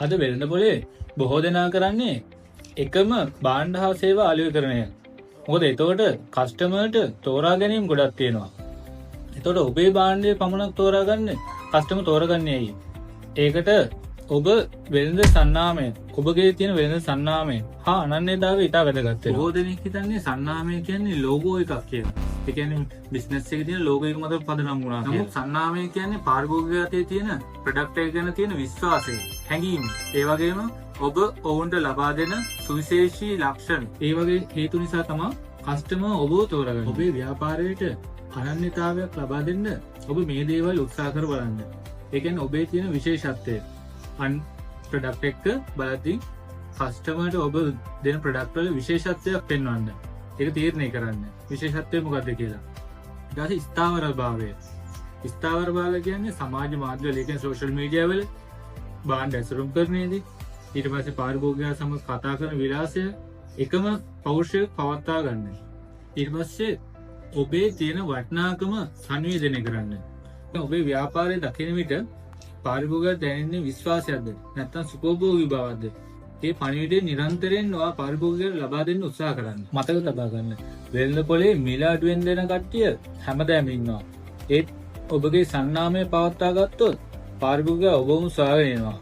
අද වෙළඳ පොලේ බොහෝ දෙනා කරන්නේ එකම භාණ්ඩ හා සේවා අලෙවිකරණය. මොකද එතකොට කස්ටමර්ට තෝරා ගැනීම ගොඩක් තියෙනවා. එතකොට ඔබේ භාණ්ඩය පමණක් තෝරාගන්න කස්ටමර් තෝරගන්නේ ඇයි? ඒකට ඔබ වෙළඳ සන්නාමය, ඔබගේ තියෙන වෙළඳ සන්නාමය හා අනන්‍යතාවය ඉතා වැදගත් වෙනවා. බොහෝ දෙනෙක් හිතන්නේ සන්නාමය කියන්නේ ලෝගෝ එකක් කියලා. ඒ කියන්නේ බිස්නස් එකේ තියෙන ලෝගෝ එක මත පදනම් වුණා කියලා. නමුත් සන්නාමය කියන්නේ පාරිභෝගිකයාගේ තියෙන ප්‍රොඩක්ට් එක ගැන තියෙන විශ්වාසය, හැඟීම. ඒ වගේම ඔබ ඔවුන්ට ලබා දෙන සුවිශේෂී ලක්ෂණ. ඒ වගේ හේතු නිසා තමයි කස්ටමර් ඔබව තෝරගන්නේ. ඔබේ ව්‍යාපාරයට අනන්‍යතාවයක් ලබා දෙන්න ඔබ මේ දේවල් උත්සාහ කර බලන්න. ඒ කියන්නේ ඔබේ තියෙන විශේෂත්වය අන් ප්‍රොඩක්ට් එක බලද්දී කස්ටමර්ට ඔබ දෙන ප්‍රොඩක්ට් වල විශේෂත්වයක් පෙන්වන්න. ඒක තීරණය කරන්න. විශේෂත්වය මොකක්ද කියලා. ඊට පස්සේ ස්ථාවරභාවය. ස්ථාවරභාවය කියන්නේ සමාජ මාධ්‍ය වල, ඒ කියන්නේ සෝෂල් මීඩියා වල භාණ්ඩ ඇසුරුම් කරන්නේදී ඊට පස්සේ පාරිභෝගිකයා සමග කතා කරන විලාසය එකම පෞරුෂය පවත්වා ගන්න. ඊට පස්සේ ඔබේ තියෙන වටිනාකම සංවේදනය කරන්න. ඔබේ ව්‍යාපාරය දකින විට පාරිභෝගිකයා දැනෙන්නේ විශ්වාසයක්ද නැත්නම් සුඛෝභෝගී බවක්ද? ඒ පණිවිඩය නිරන්තරයෙන් ඔයා පාරිභෝගිකයට ලබා දෙන්න උත්සාහ කරන්න. මතක තබා ගන්න. වෙළඳ පොලේ මිල අඩුවෙන් දෙන කට්ටිය හැමදාම ඉන්නවා. ඒත් ඔබගේ සන්නාමය පවත්වා ගත්තොත් පාරිභෝගිකයා ඔබවම සොයාගෙන එනවා.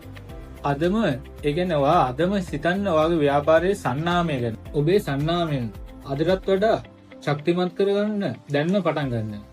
අදම ඒ කියන්නේ ඔයා අදම සිතන්න ඔයාගේ ව්‍යාපාරයේ සන්නාමය ගැන. ඔබේ සන්නාමය අදටත් වඩා ශක්තිමත් කරගන්න දැන්ම පටන් ගන්න.